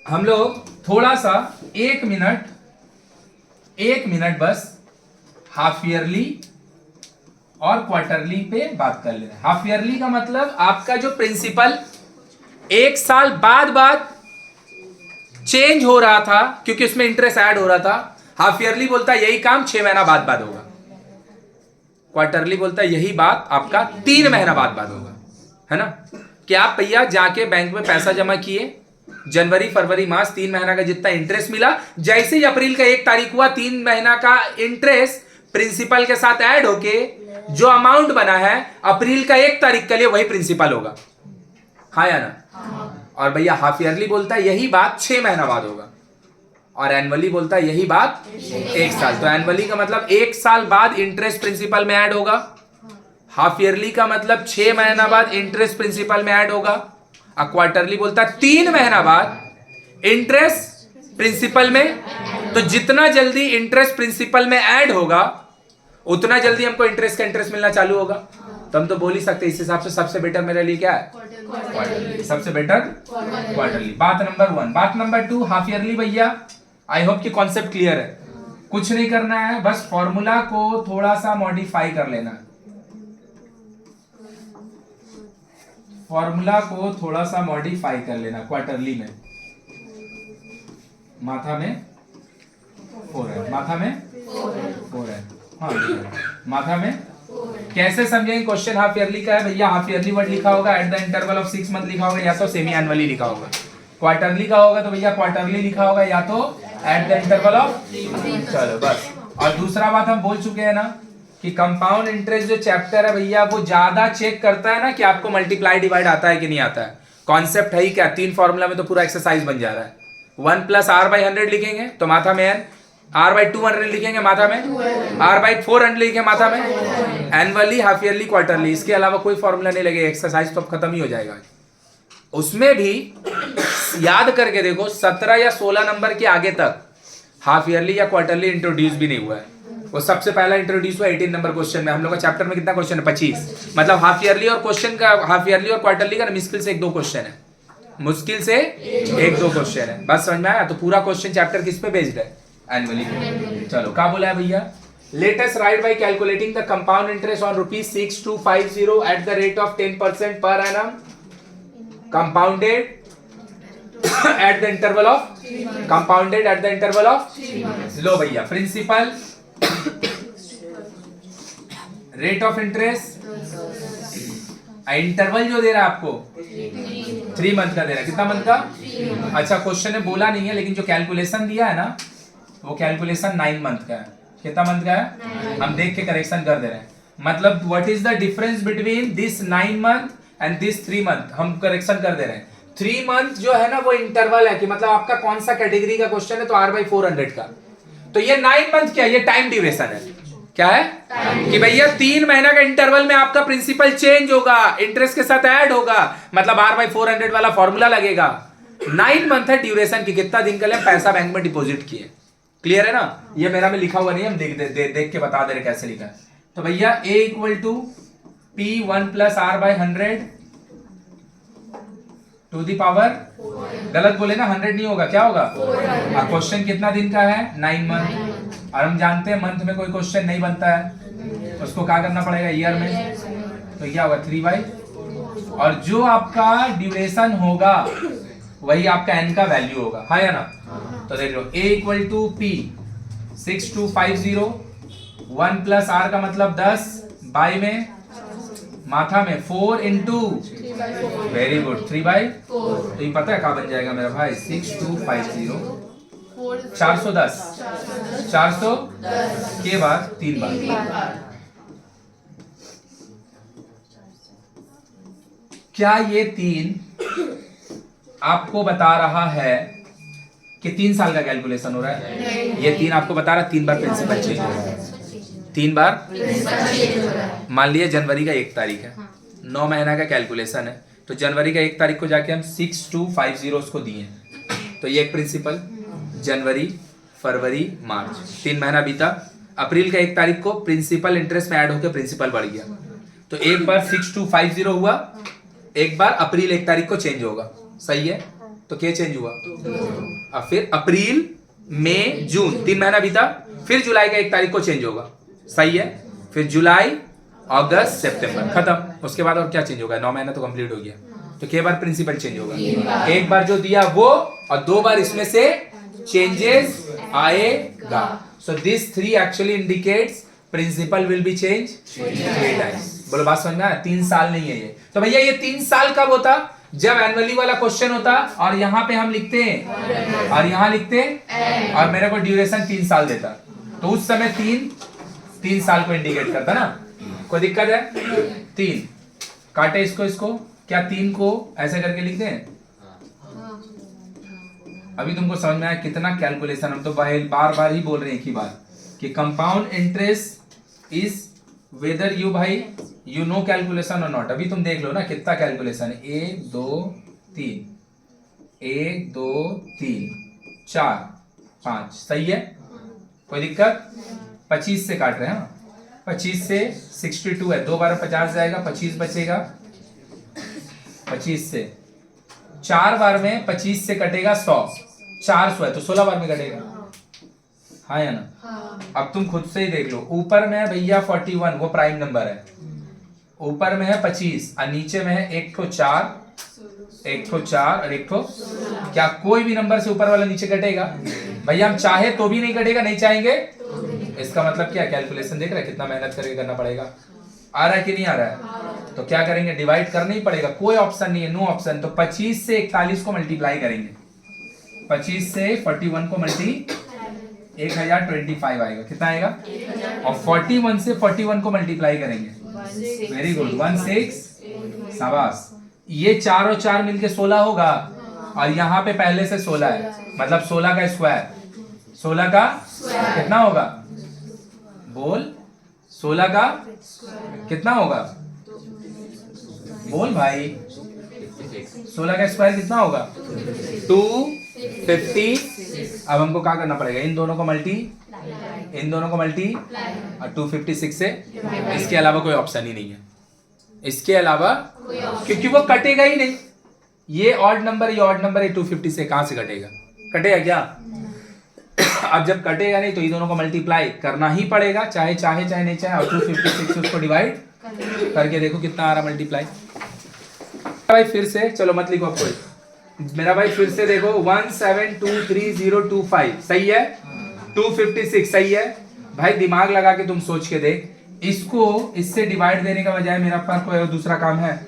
हम लोग थोड़ा सा एक मिनट बस हाफ ईयरली और क्वार्टरली पे बात कर ले रहे हैं। हाफ ईयरली का मतलब आपका जो प्रिंसिपल एक साल बाद चेंज हो रहा था क्योंकि उसमें इंटरेस्ट ऐड हो रहा था। हाफ ईयरली बोलता है यही काम 6 महीना बाद होगा। क्वार्टरली बोलता है यही बात आपका 3 महीना बाद होगा, है ना। कि आप भैया जाके बैंक में पैसा जमा किए, जनवरी फरवरी मार्च 3 महीना का जितना इंटरेस्ट मिला, जैसे ही अप्रैल का 1 तारीख हुआ 3 महीना का इंटरेस्ट प्रिंसिपल के साथ ऐड होके जो अमाउंट बना है अप्रैल का 1 तारीख के लिए वही प्रिंसिपल होगा, हाँ या ना। और भैया हाफ ईयरली बोलता है यही बात 6 महीना बाद होगा, और एनुअली बोलता है यही बात 1 साल। तो एनुअली का मतलब 1 साल बाद इंटरेस्ट प्रिंसिपल में ऐड होगा, हाफ ईयरली का मतलब 6 महीना बाद इंटरेस्ट प्रिंसिपल में ऐड होगा, और क्वार्टरली बोलता है 3 महीना बाद इंटरेस्ट प्रिंसिपल में। तो जितना जल्दी इंटरेस्ट प्रिंसिपल में ऐड होगा उतना जल्दी हमको इंटरेस्ट का इंटरेस्ट मिलना चालू होगा। तो हम तो बोल ही सकते इस हिसाब से सबसे बेटर मेरे लिए क्या है, क्वार्टरली। सबसे बेटर क्वार्टरली। बात नंबर 1। बात नंबर 2, हाफ ईयरली भैया आई होप कि कॉन्सेप्ट क्लियर है। कुछ नहीं करना है, बस फॉर्मूला को थोड़ा सा मॉडिफाई कर लेना है। फॉर्मूला को थोड़ा सा मॉडिफाई कर लेना। क्वार्टरली में माथा में 4 है, माथा में 4 है, हाँ माथा में। कैसे समझेंगे क्वेश्चन हाफ ईयरली का है भैया? हाफ ईयरली वर्ड लिखा होगा, at the interval of 6 month लिखा होगा, या तो सेमी एनुअली लिखा होगा। क्वार्टरली का होगा तो भैया क्वार्टरली लिखा होगा, या तो एट द इंटरवल ऑफ। चलो बस। और दूसरा बात हम बोल चुके हैं ना कि कंपाउंड इंटरेस्ट जो चैप्टर है भैया वो ज्यादा चेक करता है ना कि आपको मल्टीप्लाई डिवाइड आता है कि नहीं आता है। कॉन्सेप्ट है ही क्या, 3 फॉर्मूला में तो पूरा एक्सरसाइज बन जा रहा है। 1 + r/100 लिखेंगे तो माथा में n, r/200 लिखेंगे माथा में, r/400 लिखेंगे माथा में। एनुअली, हाफ ईयरली, क्वार्टरली, इसके अलावा कोई फॉर्मूला नहीं लगेगा, एक्सरसाइज तो खत्म ही हो जाएगा। उसमें भी याद करके देखो 17 या 16 नंबर के आगे तक हाफ ईयरली या क्वार्टरली इंट्रोड्यूस भी नहीं हुआ है। वो सबसे पहला इंट्रोड्यूस हुआ 18 नंबर क्वेश्चन में। हम लोग का चैप्टर में कितना क्वेश्चन है? 25। मतलब हाफ ईयरली और क्वेश्चन का, हाफ ईयरली और क्वार्टरली का मुश्किल से 1-2 क्वेश्चन है, मुश्किल से 1-2 क्वेश्चन है। बस समझ में आया? तो पूरा क्वेश्चन चैप्टर किस पे बेस्ड है? एनुअली पे। चलो क्या बोला है भैया? Let us write by calculating the compound interest on ₹6250 at the rate of 10% per annum compounded at the interval of लो भैया principal, rate of interest, interval जो दे रहा है आपको 3 मंथ का दे रहा है। कितना मंथ का? अच्छा क्वेश्चन ने बोला नहीं है, लेकिन जो कैलकुलेशन दिया है ना वो कैलकुलेशन 9 मंथ का है। कितना मंथ का है? हम देख के करेक्शन कर दे रहे हैं। मतलब what is the difference between this 9 month and this 3 month, हम करेक्शन कर दे रहे हैं। 3 मंथ जो है ना वो इंटरवल है कि मतलब आपका कौन सा कैटेगरी का क्वेश्चन है, तो r/400 का। तो ये 9 मंथ क्या है? ये टाइम ड्यूरेशन है। क्या है? कि भैया 3 महीना का इंटरवल में आपका प्रिंसिपल चेंज होगा, इंटरेस्ट के साथ ऐड होगा, मतलब r/400 वाला फॉर्मूला लगेगा। 9 मंथ है ड्यूरेशन की, कितना दिन के लिए पैसा बैंक में डिपॉजिट किए। क्लियर है ना? ये मेरा में लिखा हुआ नहीं है, हम देख के बता दे रहे कैसे लिखा है। तो भैया a = P1 + r/100 to the power, गलत बोले ना, 100 नहीं होगा, क्या होगा? और क्वेश्चन कितना दिन का है? 9 मंथ। और हम जानते हैं मंथ में कोई क्वेश्चन नहीं बनता है, उसको क्या करना पड़ेगा? ईयर में। तो क्या होगा? 3/, और जो आपका ड्यूरेशन होगा वही आपका n का वैल्यू होगा, हाँ या ना? तो देख लो a = P 6250, 1 + r का मतलब 10, बाई में माथा में 4 × वेरी गुड 3/4। तो ये पता है क्या बन जाएगा मेरा भाई? 6250 410, 400 के बाद 3 बार। क्या ये 3 आपको बता रहा है कि 3 साल का कैलकुलेशन हो रहा है? ये 3 आपको बता रहा है 3 बार प्रिंसिपल चेंज हो रहा है, 3 बार। मान लिया जनवरी का 1 तारीख है, 9 महीना का कैलकुलेशन है, तो जनवरी का 1 तारीख को जाके हम 6250 उसको दिए, तो ये एक प्रिंसिपल। जनवरी फरवरी मार्च 3 महीना बीता, अप्रैल का 1 तारीख को प्रिंसिपल इंटरेस्ट में ऐड होकर प्रिंसिपल बढ़ गया, तो एक बार 6250 हुआ, एक बार अप्रैल 1 तारीख को चेंज होगा। सही है? तो क्या चेंज हुआ? अब फिर अप्रैल, मई, जून 3 महीना बीता, फिर जुलाई का 1 तारीख को चेंज होगा। सही है। फिर जुलाई, अगस्त, सितंबर, खत्म। उसके बाद और क्या चेंज होगा? 9 महीना तो कंप्लीट हो गया। तो क्या बार प्रिंसिपल चेंज होगा? एक बार जो दिया वो, और 2 बार इसमें से चेंजेस आएगा। So this 3 actually indicates principal will be change 3 times. बोलो बात समझ में आया? 3 साल नहीं है ये। तो भैया ये 3 साल कब होता? जब एनुअली वाला क्वेश्चन होता और यहाँ पे हम लिखते हैं और यहाँ लिखते हैं और मेरे को ड्यूरेशन 3 साल देता, तो उस समय 3 साल को इंडिकेट करता ना। कोई दिक्कत है? 3 काटे इसको क्या 3 को ऐसे करके लिखते हैं? अभी तुमको समझ में आया कितना कैलकुलेशन? हम तो बार बार ही बोल रहे हैं एक ही बात कि compound interest is whether you भाई यू नो कैलकुलेशन और नॉट। अभी तुम देख लो ना कितना कैलकुलेशन है। 1 2 3 1 2 3 4 5। सही है, कोई दिक्कत? 25 से काट रहे हैं। 25 से 62 है, 2 बार 50 जाएगा, 25 बचेगा। 25 से 4 बार में 25 से कटेगा 100, 400 है तो 16 बार में कटेगा। हाँ या ना? हाँ। अब तुम खुद से ही देख लो, ऊपर में है भैया 41, वो प्राइम नंबर है। ऊपर में है 25 और नीचे में है 1 ठो 4, 1 ठो 4 और 1 ठो। क्या कोई भी नंबर से ऊपर वाला नीचे कटेगा? भैया हम चाहे तो भी नहीं कटेगा, नहीं चाहेंगे। इसका मतलब क्या? कैलकुलेशन देख रहे हैं कितना मेहनत करके करना पड़ेगा। आ रहा है कि नहीं आ रहा है? तो क्या करेंगे? डिवाइड करना ही पड़ेगा, कोई ऑप्शन नहीं है, नो ऑप्शन। तो 25 से 41 को मल्टीप्लाई करेंगे, 25 से 41 को मल्टी 1025 आएगा। कितना आएगा? और 41 से 41 को मल्टीप्लाई करेंगे, वेरी गुड, 16। शाबाश। ये 4 और 4 मिलके 16 होगा और यहाँ पे पहले से 16 है, मतलब 16 का स्क्वायर। 16 का कितना होगा? बोल, 16 का कितना होगा? बोल भाई, 16 का स्क्वायर कितना होगा? 250। अब हमको क्या करना पड़ेगा? इन दोनों को मल्टी और 256 से। इसके अलावा कोई ऑप्शन ही नहीं है, इसके अलावा, क्योंकि वो कटेगा ही नहीं। ये ऑड नंबर, ये ऑड नंबर है, 250 से कहां से कटेगा? कटेगा क्या? अब जब कटेगा नहीं तो इन दोनों को मल्टीप्लाई करना ही पड़ेगा, चाहे नहीं चाहे। और 256 से उसको डिवाइड करके देखो कितना आ रहा मल्टीप्लाई। भाई फिर से चलो, मत लिखो कोई मेरा भाई, फिर से देखो 17233025 सही है, 256 सही है। भाई दिमाग लगा के तुम सोच के देख, इसको इससे डिवाइड देने का बजाय मेरा पास कोई दूसरा काम है?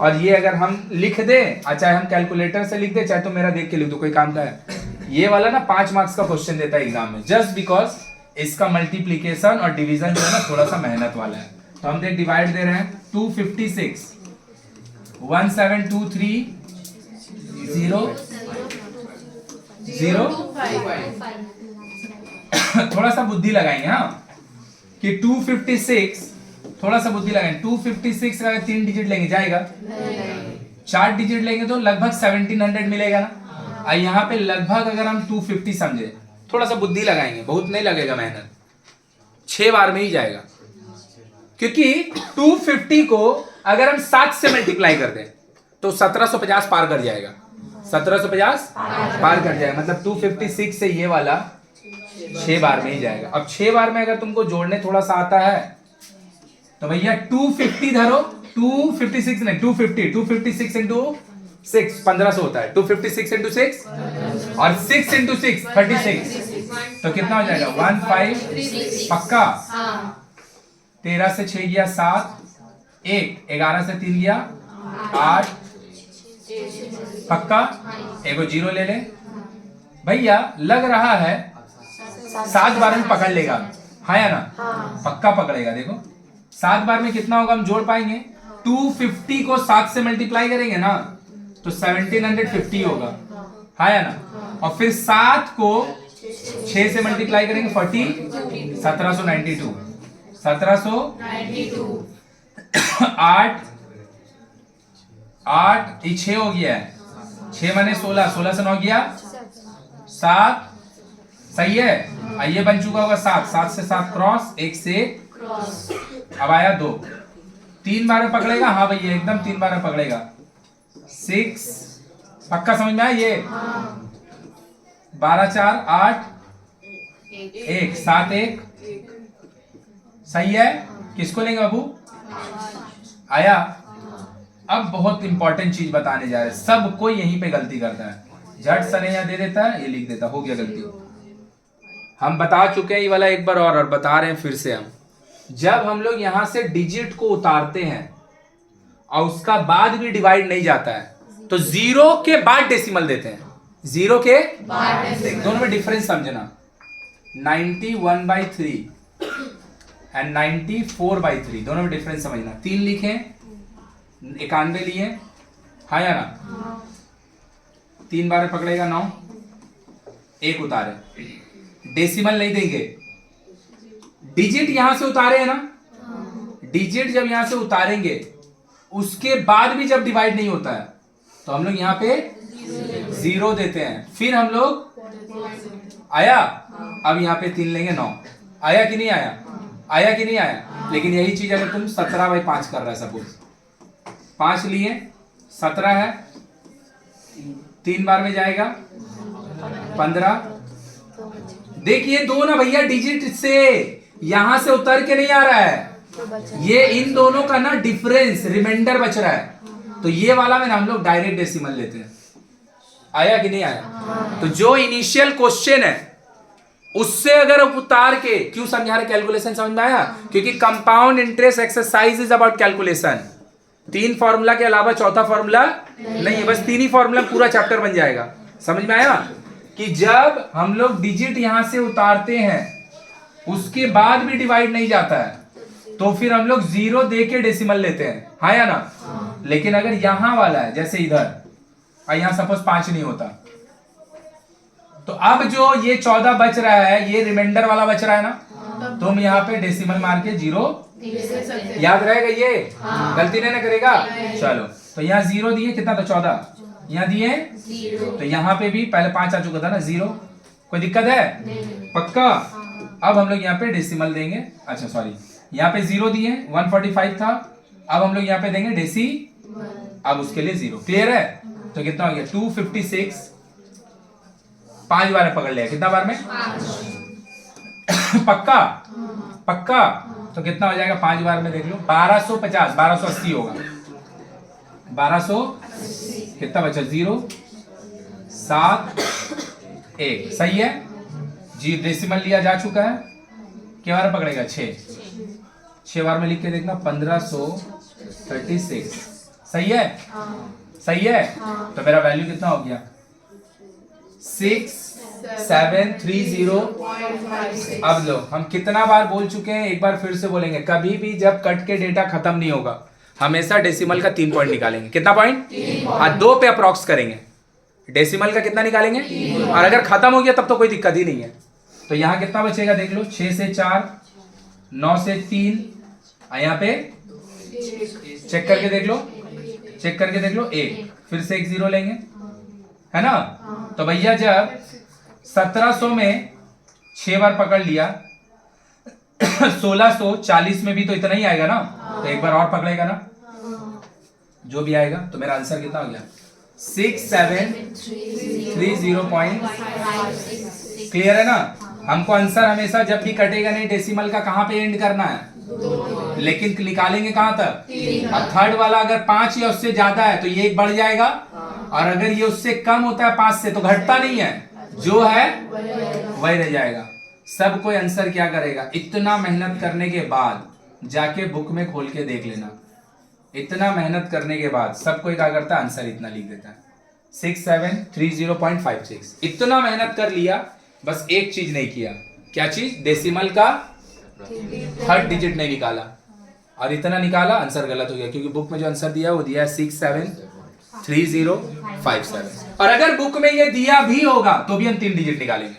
और ये अगर हम लिख दे, चाहे हम कैलकुलेटर से लिख दे, चाहे तो मेरा देख के लिख दो, कोई काम का है? ये वाला ना 5 मार्क्स का क्वेश्चन देता है एग्जाम में, जस्ट बिकॉज इसका मल्टीप्लीकेशन और डिवीजन जो है ना थोड़ा सा मेहनत वाला है। तो हम देख डिवाइड दे रहे हैं 256, 172300 थोड़ा सा बुद्धि लगाएंगे हाँ, कि 256 थोड़ा सा बुद्धि लगाएंगे। 256 अगर 3 डिजिट लेंगे जाएगा? 4 डिजिट लेंगे तो लगभग 1700 मिलेगा ना। और यहाँ पे लगभग अगर हम 250 समझे, थोड़ा सा बुद्धि लगाएंगे, बहुत नहीं लगेगा मेहनत, 6 बार में ही जाएगा। क्योंकि 250 को अगर हम 7 से मल्टीप्लाई कर दें तो 1750 पार कर जाएगा, 1750 पार कर जाएगा। मतलब 256 से ये वाला 6 बार में ही जाएगा। अब 6 बार में अगर तुमको जोड़ने थोड़ा सा आता है तो भैया 250 धरो, 256 नहीं 256 इंटू 6 1500 होता है, 256 इंटू 6 और 6 इंटू 6 36, तो कितना हो जाएगा? 15 पक्का। 13 से 6 गया 7, 1 11 से 3 गया 8 पक्का, एगो 0 ले ले भैया। लग रहा है 7 बार में पकड़ लेगा, हाँ या ना? पक्का पकड़ेगा। देखो 7 बार में कितना होगा हम जोड़ पाएंगे? 250 को 7 से मल्टीप्लाई करेंगे ना तो 1750 होगा, हाँ या ना? और फिर 7 को 6 से मल्टीप्लाई करेंगे 40, 1792 8 ये 6 हो गया है, 6 माने 16, 16 से 9 गया 7, सही है। ये बन चुका होगा 7, 7 से 7 क्रॉस, 1 से अब आया 2, 3 बार में पकड़ेगा, हाँ भैया एकदम 3 बार में पकड़ेगा। 6 पक्का समझ में आया ये? 12 4 8 1 7 1 सही है। किसको लेंगे बाबू? आया। अब बहुत इंपॉर्टेंट चीज बताने जा रहे हैं, सब कोई यहीं पे गलती करता है, झट सनेहा दे देता है, ये लिख देता, हो गया गलती। हम बता चुके हैं ये वाला एक बार और बता रहे हैं फिर से हम। जब हम लोग यहां से डिजिट को उतारते हैं और उसका बाद भी डिवाइड नहीं जाता है तो जीरो के बाद डेसिमल देते हैं, जीरो के बाद। दोनों में डिफरेंस समझना। 91/3 एंड 94/3 दोनों में डिफरेंस समझना। 3 लिखे, 91 लिए, हाँ या ना? 3 बार पकड़ेगा 9, 1 उतारे, डेसिमल नहीं देंगे। डिजिट यहां से उतारे है ना, डिजिट जब यहां से उतारेंगे उसके बाद भी जब डिवाइड नहीं होता है तो हम लोग यहां पे 0 देते हैं, फिर हम लोग आया। अब यहां पे 3 लेंगे, 9 आया कि नहीं आया? आया कि नहीं आया? लेकिन यही चीज अगर तुम 17/5 कर रहा है, सपोज 5 लिए, 17 है, 3 बार में जाएगा 15। देखिए दो ना भैया डिजिट से यहां से उतर के नहीं आ रहा है, ये इन दोनों का ना डिफरेंस रिमाइंडर बच रहा है, तो ये वाला में ना हम लोग डायरेक्ट डेसिमल लेते हैं। आया कि नहीं आया? तो जो इनिशियल क्वेश्चन है उससे अगर उतार के, क्यों समझा रहे? कैलकुलेशन समझ में आया? क्योंकि compound interest exercise is about calculation. 3 formula के अलावा चौथा फॉर्मूला नहीं है, बस 3 ही फॉर्मूला पूरा चैप्टर बन जाएगा। समझ में आया? कि जब हम लोग डिजिट यहां से उतारते हैं उसके बाद भी डिवाइड नहीं जाता है तो फिर हम लोग 0 दे के डेसिमल लेते हैं, हाँ या ना? लेकिन अगर यहां वाला है, जैसे इधर, और यहां सपोज 5 नहीं होता, तो अब जो ये 14 बच रहा है, ये रिमाइंडर वाला बच रहा है ना, तो हम यहाँ पे डेसिमल मार के 0 याद रहेगा, ये गलती नहीं ना करेगा। चलो, तो यहाँ 0 दिए, कितना था? 14 यहाँ दिए, तो यहाँ पे भी पहले 5 आ चुका था ना, 0। कोई दिक्कत है? पक्का। अब हम लोग यहाँ पे डेसिमल देंगे, अच्छा सॉरी, यहाँ पे 0 दिए, 145 था, अब हम लोग यहाँ पे देंगे डेसी, अब उसके लिए 0। क्लियर है? तो कितना हो गया? 256। 5 बार में पकड़ लिया, कितना बार में? 5। पक्का? पक्का। तो कितना हो जाएगा 5 बार में? देख लो, 1250, 1280 होगा। 1280 कितना बचा? 0 7 1 सही है जी। डेसिमल लिया जा चुका है, क्या बार पकड़ेगा? 6 बार में लिख के देखना, 1536 सही है? सही है। तो मेरा वैल्यू कितना हो गया? 6730। अब लो, हम कितना बार बोल चुके हैं, एक बार फिर से बोलेंगे, कभी भी जब कट के डेटा खत्म नहीं होगा हमेशा डेसिमल का 3 पॉइंट निकालेंगे। कितना पॉइंट? हाँ, 2 पे अप्रॉक्स करेंगे। डेसिमल का कितना निकालेंगे? और अगर खत्म हो गया तब तो कोई दिक्कत ही नहीं है। तो यहाँ कितना बचेगा देख लो, 6 से 4, 9 से 3, यहाँ पे चेक करके देख लो, चेक करके देख लो, 1, फिर से एक 0 लेंगे, है ना? तो भैया जब 1700 में 6 बार पकड़ लिया 1640 में भी तो इतना ही आएगा ना, तो एक बार और पकड़ेगा ना, जो भी आएगा। तो मेरा आंसर कितना हो गया? 6730.56। क्लियर है ना? हमको आंसर हमेशा जब भी कटेगा नहीं डेसिमल का कहां पे एंड करना है, लेकिन निकालेंगे कहां तक? और थर्ड वाला अगर 5 या उससे ज्यादा है तो ये एक बढ़ जाएगा, और अगर ये उससे कम होता है 5 से तो घटता नहीं है, जो है वही रह जाएगा। सब कोई आंसर क्या करेगा? इतना मेहनत करने के बाद जाके बुक में खोल के देख लेना, इतना मेहनत करने के बाद सब कोई क्या करता है? आंसर इतना लिख देता है, 6730.56। इतना मेहनत कर लिया, बस एक चीज नहीं किया। क्या चीज? डेसिमल का थर्ड डिजिट नहीं निकाला, और इतना निकाला, आंसर गलत हो गया, क्योंकि बुक में जो आंसर दिया वो दिया है 673057। और अगर बुक में ये दिया भी होगा तो भी हम 3 डिजिट निकालेंगे।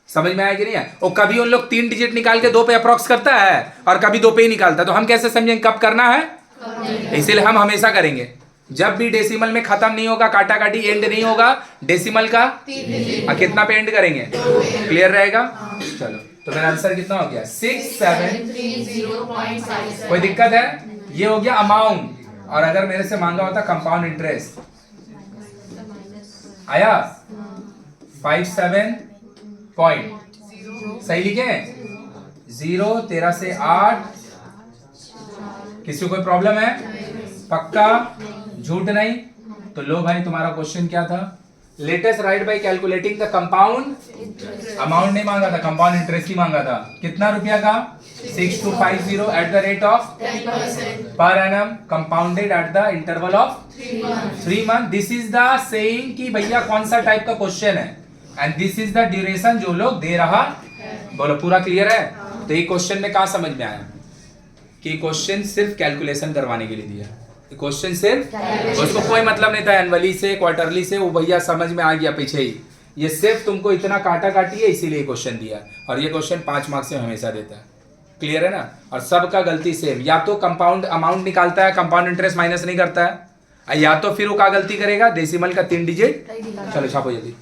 समझ में आया कि नहीं है? और कभी उन लोग 3 डिजिट निकाल के 2 पे अप्रॉक्स करता है और कभी 2 पे ही निकालता है, तो हम कैसे समझेंगे कब करना है? इसीलिए हम हमेशा करेंगे, जब भी डेसिमल में खत्म नहीं होगा, काटा काटी एंड नहीं होगा, डेसिमल का कितना पे एंड करेंगे? क्लियर रहेगा? चलो, तो मेरा आंसर कितना हो गया? 6730.56। कोई दिक्कत है? ये हो गया अमाउंट, और अगर मेरे से मांगा होता कंपाउंड इंटरेस्ट आया 57 पॉइंट सही लिखे 0 13 से 8 किसी को कोई प्रॉब्लम है पक्का झूठ नहीं तो लो भाई तुम्हारा क्वेश्चन क्या था latest right by calculating the compound amount नहीं मांगा था कंपाउंड इंटरेस्ट ही मांगा था कितना रुपया का 6250 at the rate of 10% per annum compounded at the interval of 3 month this is the saying कि भैया कौन सा टाइप का क्वेश्चन है and this is the duration जो लोग दे रहा बोलो पूरा क्लियर है तो ये क्वेश्चन में कहा समझ में आया कि क्वेश्चन सिर्फ कैलकुलेशन करवाने के लिए दिया क्वेश्चन सिर्फ उसको कोई मतलब नहीं था एनुअली से क्वार्टरली से वो भैया समझ में आ गया पीछे ही ये सिर्फ तुमको इतना काटा काटी है इसीलिए क्वेश्चन दिया और ये क्वेश्चन 5 मार्क्स में हमेशा देता है क्लियर है ना और सबका गलती सेम या तो कंपाउंड अमाउंट निकालता है कंपाउंड इंटरेस्ट माइनस नहीं करता है या तो फिर वो क्या गलती करेगा डेसिमल का 3 डिजिट चलो छापो जल्दी